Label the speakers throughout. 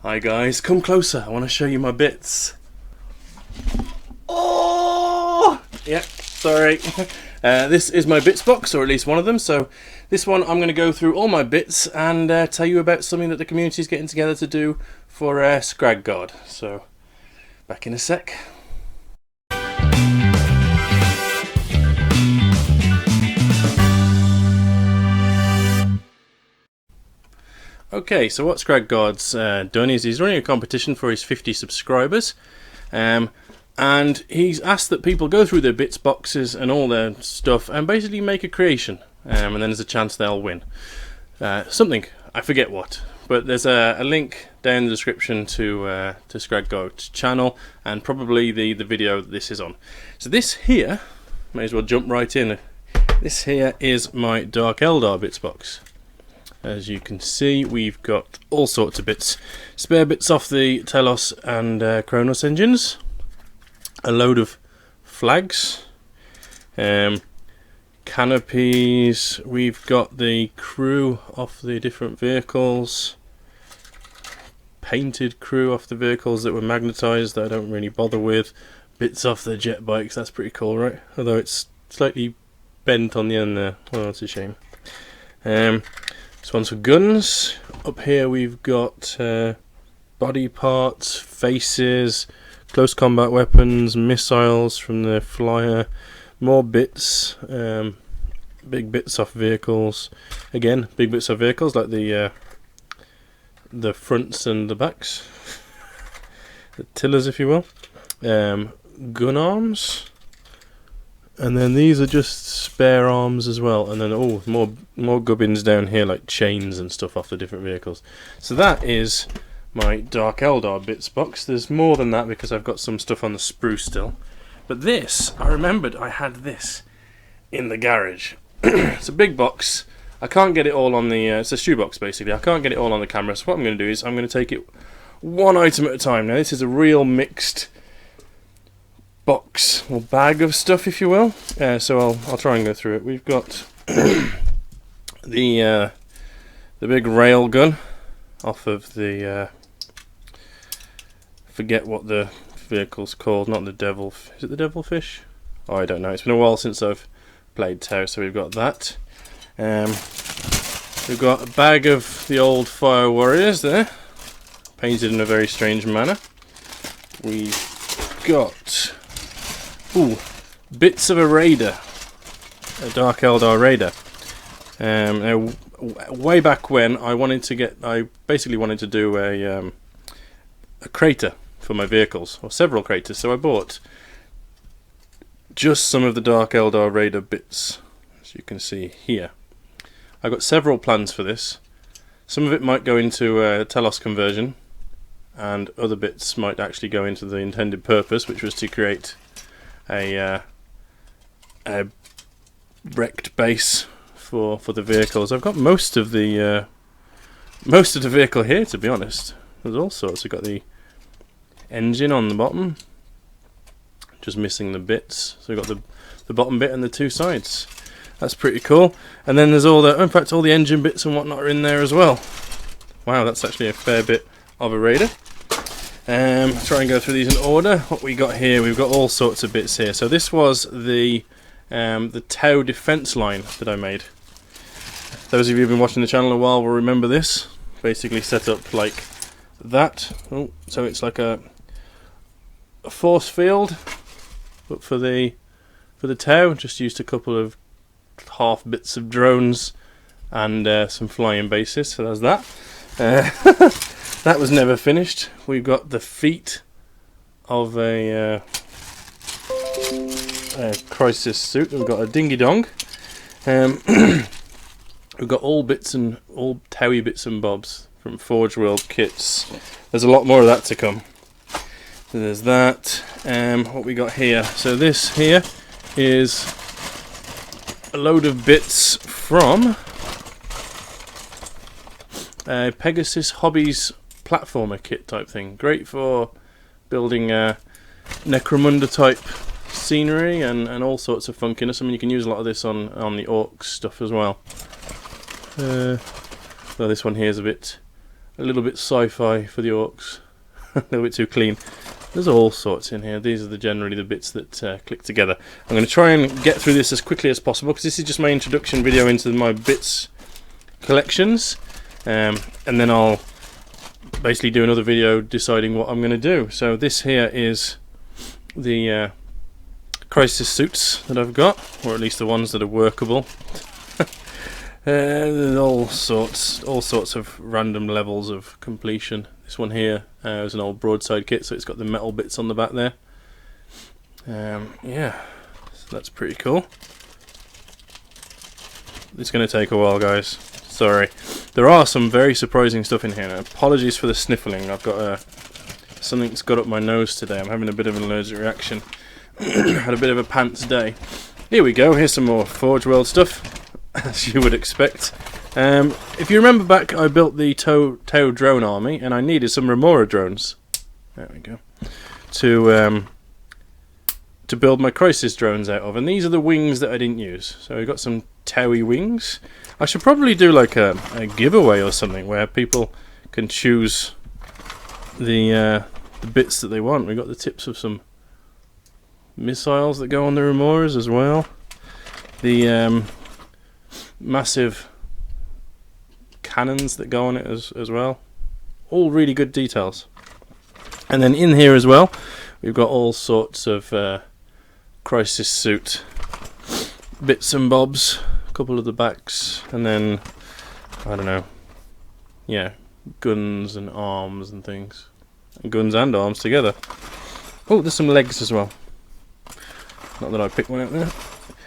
Speaker 1: Hi guys, come closer, I want to show you my bits. Oh! Yeah, sorry. This is my bits box, or at least one of them, so this one I'm going to go through all my bits and tell you about something that the community is getting together to do for Scrag God. So, back in a sec. Okay, so what Scrag God's done is he's running a competition for his 50 subscribers, and he's asked that people go through their bits boxes and all their stuff and basically make a creation, and then there's a chance they'll win something. I forget what, but there's a link down in the description to Scrag God's channel and probably the video that this is on. So this here, may as well jump right in. This here is my Dark Eldar bits box. As you can see, we've got all sorts of bits. Spare bits off the Telos and Kronos engines. A load of flags. Canopies. We've got the crew off the different vehicles. Painted crew off the vehicles that were magnetised that I don't really bother with. Bits off the jet bikes. That's pretty cool, right? Although it's slightly bent on the end there. Oh, that's a shame. This one's for guns. Up here we've got body parts, faces, close combat weapons, missiles from the flyer, more bits, big bits off vehicles. Again, big bits of vehicles like the fronts and the backs, the tillers, if you will. Gun arms. And then these are just spare arms as well, and then more gubbins down here like chains and stuff off the different vehicles. So that is my Dark Eldar bits box. There's more than that because I've got some stuff on the sprue still. But this, I remembered I had this in the garage. It's a big box. I can't get it all on the... it's a shoebox basically. I can't get it all on the camera, so what I'm going to do is I'm going to take it one item at a time. Now this is a real mixed box or bag of stuff, if you will. So I'll try and go through it. We've got the big rail gun off of the forget what the vehicle's called. Not the devil. Is it the devilfish? Oh, I don't know. It's been a while since I've played Tau, so we've got that. We've got a bag of the old Fire Warriors there, painted in a very strange manner. We've got bits of a raider, a Dark Eldar raider. Now, way back when, I basically wanted to do a crater for my vehicles, or several craters. So I bought just some of the Dark Eldar raider bits, as you can see here. I've got several plans for this. Some of it might go into a Telos conversion, and other bits might actually go into the intended purpose, which was to create a wrecked base for the vehicles. I've got most of the vehicle here, to be honest. There's all sorts. We've got the engine on the bottom, just missing the bits. So we've got the bottom bit and the two sides. That's pretty cool. And then there's all the engine bits and whatnot are in there as well. Wow, that's actually a fair bit of a raider. Try and go through these in order. What we got here, we've got all sorts of bits here. So this was the Tau defense line that I made. Those of you who've been watching the channel a while will remember this. Basically set up like that. So it's like a force field, but for the Tau, just used a couple of half bits of drones and some flying bases. So there's that. That was never finished. We've got the feet of a crisis suit. We've got a dinghy dong. We've got all Towie bits and bobs from Forge World kits. There's a lot more of that to come. So there's that. What we got here? So this here is a load of bits from Pegasus Hobbies platformer kit type thing. Great for building Necromunda type scenery and all sorts of funkiness. I mean, you can use a lot of this on the Orcs stuff as well. Well, this one here is a bit
Speaker 2: a little bit sci-fi for the orcs, a little bit too clean. There's all sorts in here. These are generally the bits that click together. I'm going to try and get through this as quickly as possible because this is just my introduction video into my bits collections, and then I'll basically do another video deciding what I'm going to do. So this here is the crisis suits that I've got, or at least the ones that are workable. There's all sorts of random levels of completion. This one here is an old broadside kit, so it's got the metal bits on the back there. Yeah, so that's pretty cool. It's going to take a while, guys. Sorry. There are some very surprising stuff in here. Now, apologies for the sniffling. I've got something's got up my nose today. I'm having a bit of an allergic reaction. Had a bit of a pants day. Here we go. Here's some more Forge World stuff, as you would expect. If you remember back, I built the Tau drone army, and I needed some Remora drones. There we go. To build my crisis drones out of, and these are the wings that I didn't use. So we've got some Taui wings. I should probably do like a giveaway or something where people can choose the bits that they want. We've got the tips of some missiles that go on the Remoras as well. The massive cannons that go on it as well. All really good details. And then in here as well, we've got all sorts of crisis suit bits and bobs. A couple of the backs, and then I don't know. Yeah, guns and arms and things. And guns and arms together. Oh, there's some legs as well. Not that I picked one out there.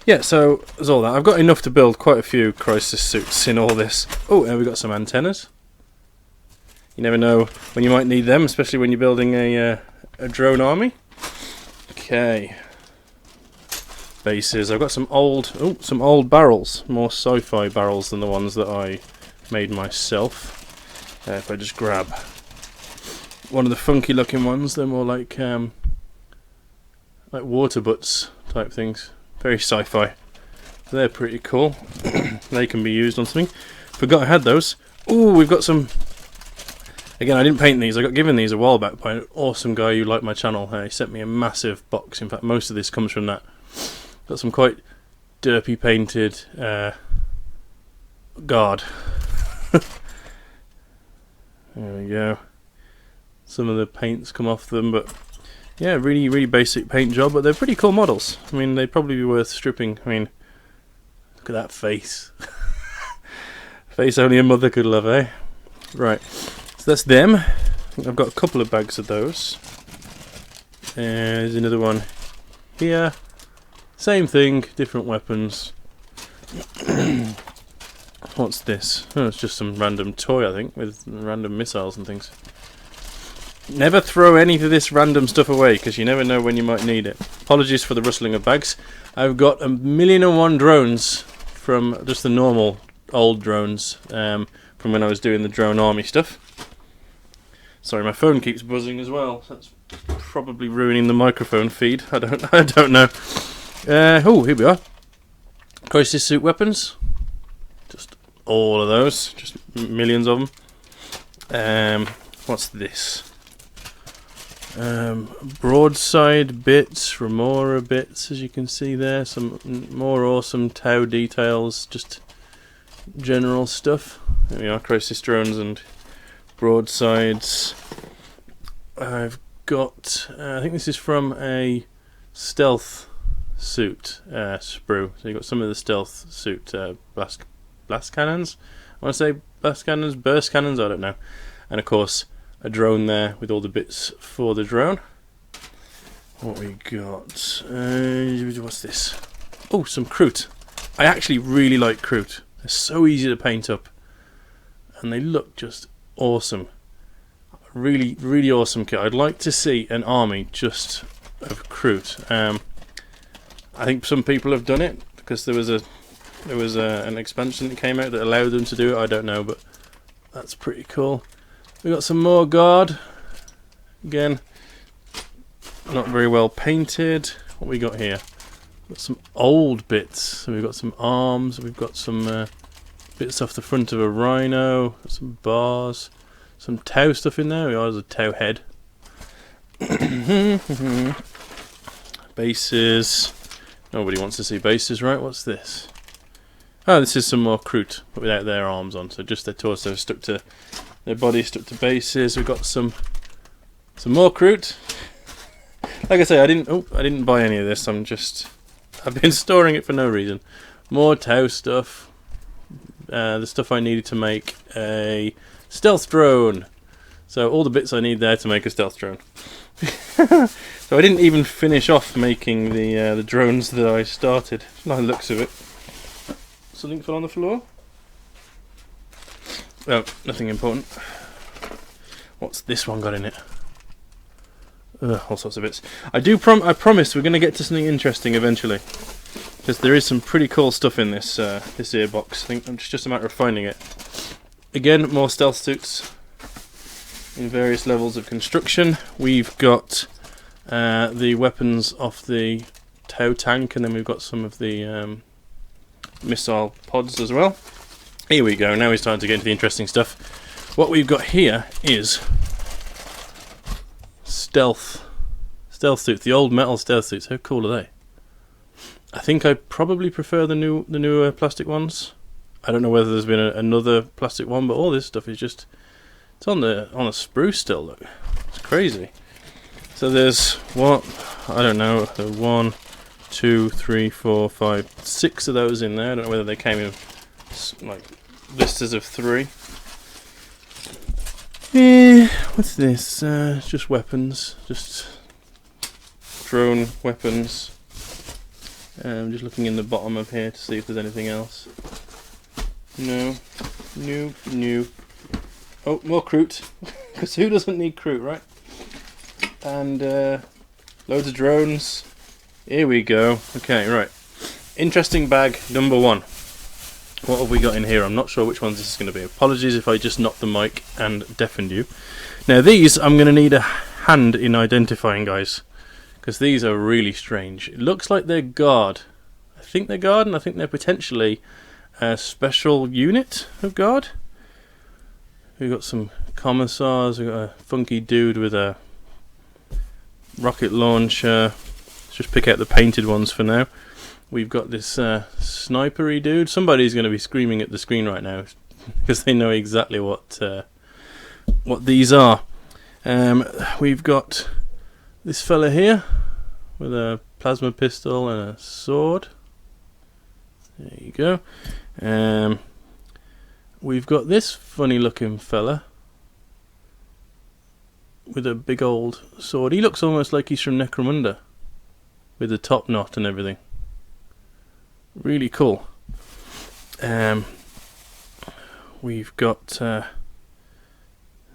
Speaker 2: Yeah, so there's all that. I've got enough to build quite a few crisis suits in all this. Oh, and we've got some antennas. You never know when you might need them, especially when you're building a drone army. Okay. Bases. I've got some old barrels, more sci-fi barrels than the ones that I made myself. If I just grab one of the funky looking ones, they're more like water butts type things. Very sci-fi. They're pretty cool. They can be used on something. Forgot I had those. Ooh, we've got some. Again, I didn't paint these. I got given these a while back by an awesome guy who liked my channel. He sent me a massive box. In fact, most of this comes from that. Got some quite derpy painted guard. There we go. Some of the paint's come off them, but yeah, really, really basic paint job, but they're pretty cool models. I mean, they'd probably be worth stripping. I mean, look at that face. Face only a mother could love, eh? Right, so that's them. I think I've got a couple of bags of those. There's another one here. Same thing, different weapons. What's this? Oh, it's just some random toy, I think, with random missiles and things. Never throw any of this random stuff away, because you never know when you might need it. Apologies for the rustling of bags. I've got 1,000,001 drones from just the normal old drones from when I was doing the drone army stuff. Sorry, my phone keeps buzzing as well. That's probably ruining the microphone feed. I don't know. Oh, here we are. Crisis suit weapons. Just all of those. Just millions of them. What's this? Broadside bits, Remora bits, as you can see there. Some more awesome Tau details. Just general stuff. There we are, crisis drones and broadsides. I've got, I think this is from a stealth suit sprue. So you've got some of the stealth suit blast cannons. I want to say blast cannons, burst cannons, I don't know. And of course, a drone there with all the bits for the drone. What we got? What's this? Oh, some Kroot. I actually really like Kroot. They're so easy to paint up, and they look just awesome. Really, really awesome kit. I'd like to see an army just of Kroot. I think some people have done it because there was an expansion that came out that allowed them to do it. I don't know, but that's pretty cool. We got some more guard. Again, not very well painted. What we got here? Got some old bits. So we've got some arms. We've got some bits off the front of a rhino. Got some bars. some Tau stuff in there. There's a Tau head. Bases. Nobody wants to see bases, right? What's this? Oh, this is some more Kroot, but without their arms on. So just their torso stuck to their body, stuck to bases. We've got some more Kroot. Like I say, I didn't buy any of this. I've been storing it for no reason. More Tau stuff. The stuff I needed to make a stealth drone. So all the bits I need there to make a stealth drone. So I didn't even finish off making the drones that I started. By the looks of it. Something fell on the floor? Oh, nothing important. What's this one got in it? All sorts of bits. I promise we're going to get to something interesting eventually. Because there is some pretty cool stuff in this earbox. I think it's just a matter of finding it. Again, more stealth suits in various levels of construction. We've got the weapons off the Tau tank, and then we've got some of the missile pods as well. Here we go. Now it's time to get into the interesting stuff. What we've got here is stealth suits. The old metal stealth suits. How cool are they? I think I probably prefer the newer plastic ones. I don't know whether there's been another plastic one, but all this stuff is just, it's on a spruce still. Look, it's crazy. So there's I don't know, 1, 2, 3, 4, 5, 6 of those in there. I don't know whether they came in like blisters of 3. What's this? Just weapons, just drone weapons. I'm just looking in the bottom of here to see if there's anything else. No. Nope. Oh, more Kroot. Because who doesn't need Kroot, right? And loads of drones. Here we go. Okay, right. Interesting bag number 1. What have we got in here? I'm not sure which ones this is going to be. Apologies if I just knocked the mic and deafened you. Now these I'm going to need a hand in identifying, guys. Because these are really strange. It looks like they're guard. I think they're guard, and I think they're potentially a special unit of guard. We've got some commissars. We've got a funky dude with a rocket launcher. Let's just pick out the painted ones for now. We've got this snipery dude. Somebody's going to be screaming at the screen right now because they know exactly what these are. We've got this fella here with a plasma pistol and a sword. There you go. We've got this funny looking fella with a big old sword. He looks almost like he's from Necromunda with the top knot and everything. Really cool. We've got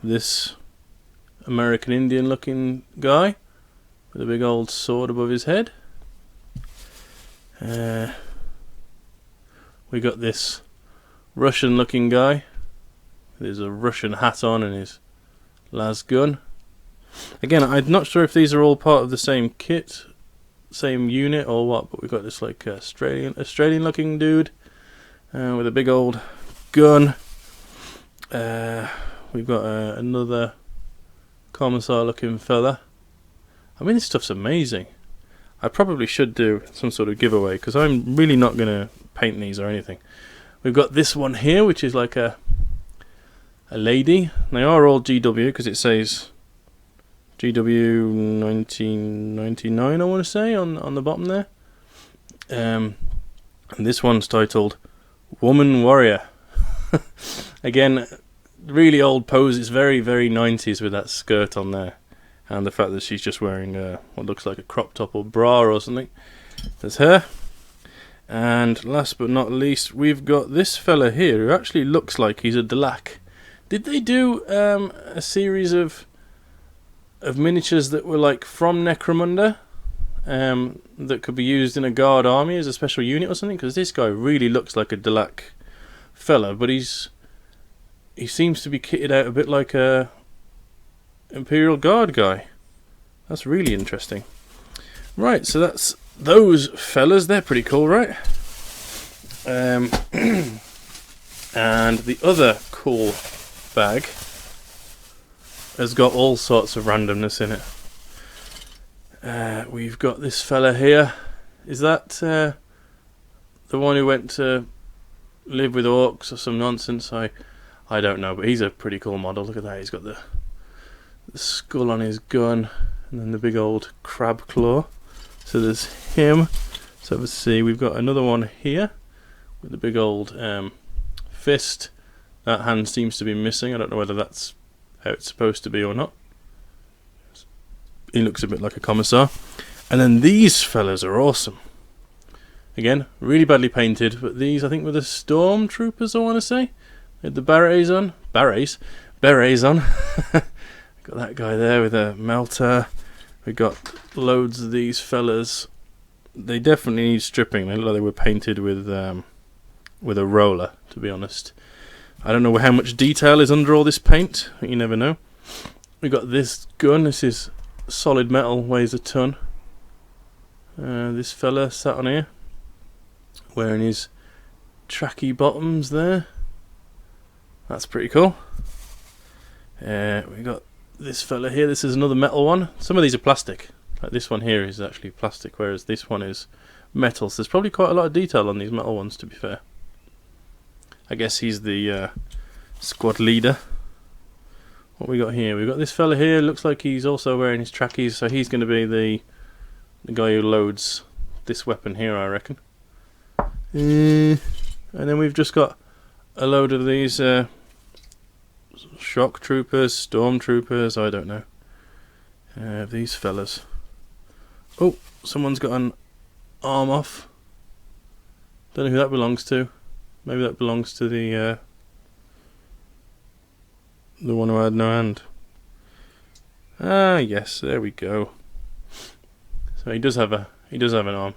Speaker 2: this American Indian looking guy with a big old sword above his head. We got this Russian looking guy. There's a Russian hat on and his las gun. Again, I'm not sure if these are all part of the same kit, same unit or what, but we've got this like Australian looking dude with a big old gun. We've got another commissar looking fella. I mean, this stuff's amazing. I probably should do some sort of giveaway because I'm really not going to paint these or anything. We've got this one here, which is like a lady. They are all GW because it says GW 1999, I want to say, on the bottom there. And this one's titled Woman Warrior. Again, really old pose. It's very, very 90s with that skirt on there. And the fact that she's just wearing what looks like a crop top or bra or something. There's her. And last but not least, we've got this fella here who actually looks like he's a Delac. Did they do a series of miniatures that were like from Necromunda that could be used in a guard army as a special unit or something? Because this guy really looks like a Delac fella, but he seems to be kitted out a bit like a Imperial Guard guy. That's really interesting. Right, so that's those fellas. They're pretty cool, right? And the other cool bag has got all sorts of randomness in it. We've got this fella here. Is that the one who went to live with orcs or some nonsense? I don't know, but he's a pretty cool model. Look at that, he's got the skull on his gun, and then the big old crab claw. So there's him. So let's see, we've got another one here with the big old fist. That hand seems to be missing. I don't know whether that's how it's supposed to be or not. He looks a bit like a commissar. And then these fellas are awesome. Again, really badly painted, but these I think were the stormtroopers, I want to say. They had the berets on. Berets on. Got that guy there with a melter. We got loads of these fellas. They definitely need stripping. They look like they were painted with a roller, to be honest. I don't know how much detail is under all this paint. You never know. We got this gun. This is solid metal, weighs a ton. This fella sat on here, wearing his tracky bottoms there. That's pretty cool. We got this fella here. This is another metal one. Some of these are plastic. Like this one here is actually plastic, whereas this one is metal. So there's probably quite a lot of detail on these metal ones, to be fair. I guess he's the squad leader. What we got here? We got this fella here. Looks like he's also wearing his trackies, so he's going to be the guy who loads this weapon here, I reckon. And then we've just got a load of these shock troopers, storm troopers, I don't know. These fellas. Oh, someone's got an arm off. Don't know who that belongs to. Maybe that belongs to the one who had no hand. Ah, yes, there we go. So he does have an arm.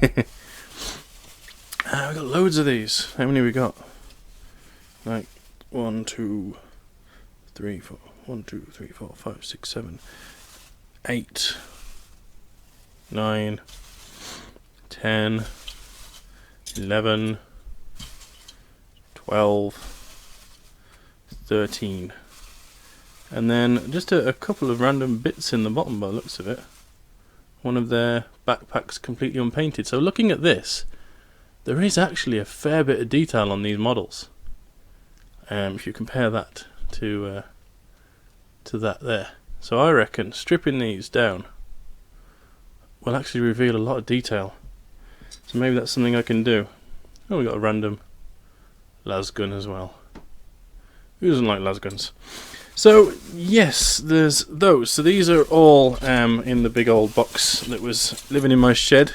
Speaker 2: We got loads of these. How many we got? Like 1, 2, 3, 4. 1, 2, 3, 4, 5, 6, 7, 8, 9, 10, 11, 12, 13. And then just a couple of random bits in the bottom by the looks of it. One of their backpacks completely unpainted. So looking at this, there is actually a fair bit of detail on these models. If you compare that to that there. So I reckon stripping these down will actually reveal a lot of detail. So maybe that's something I can do. Oh, we got a random lasgun as well. Who doesn't like lasguns? So yes, there's those. So these are all in the big old box that was living in my shed,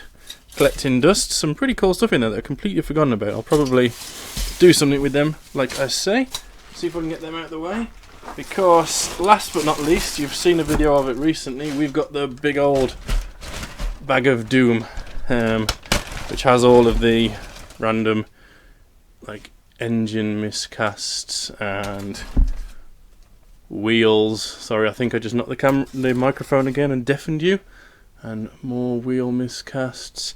Speaker 2: collecting dust. Some pretty cool stuff in there that I've completely forgotten about. I'll probably do something with them, like I say. See if I can get them out of the way. Because last but not least, you've seen a video of it recently. We've got the big old bag of doom, which has all of the random like engine miscasts and wheels. Sorry, I think I just knocked the microphone again and deafened you. And more wheel miscasts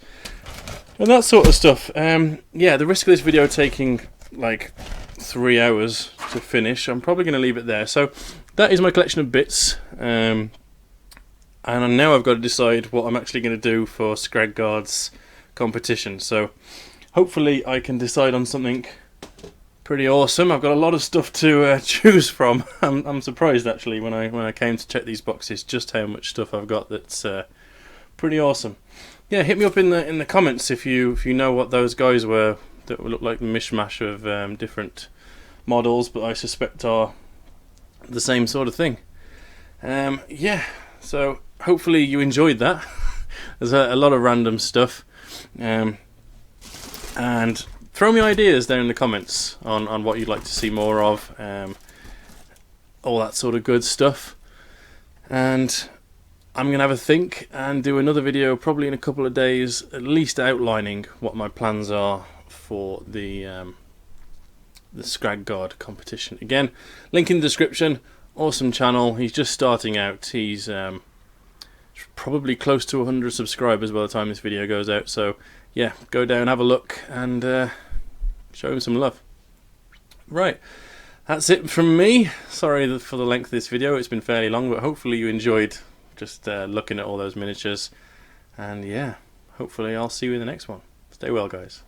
Speaker 2: and that sort of stuff. Yeah, the risk of this video taking like 3 hours to finish, I'm probably going to leave it there. So that is my collection of bits, and now I've got to decide what I'm actually going to do for Scrag Guard's competition. So hopefully I can decide on something pretty awesome. I've got a lot of stuff to choose from. I'm surprised actually when I came to check these boxes just how much stuff I've got that's pretty awesome. Yeah, hit me up in the comments if you know what those guys were that look like a mishmash of different models, but I suspect are the same sort of thing. Yeah, so hopefully you enjoyed that. There's a lot of random stuff, and throw me ideas down in the comments on what you'd like to see more of, all that sort of good stuff. And I'm going to have a think and do another video probably in a couple of days, at least outlining what my plans are for the Scrag Guard competition. Again, link in the description. Awesome channel. He's just starting out. He's probably close to 100 subscribers by the time this video goes out. So yeah, go down, have a look, and show him some love. Right.
Speaker 1: that's it from me. Sorry for the length of this video, it's been fairly long, but hopefully you enjoyed just looking at all those miniatures. And yeah, hopefully I'll see you in the next one. Stay well, guys.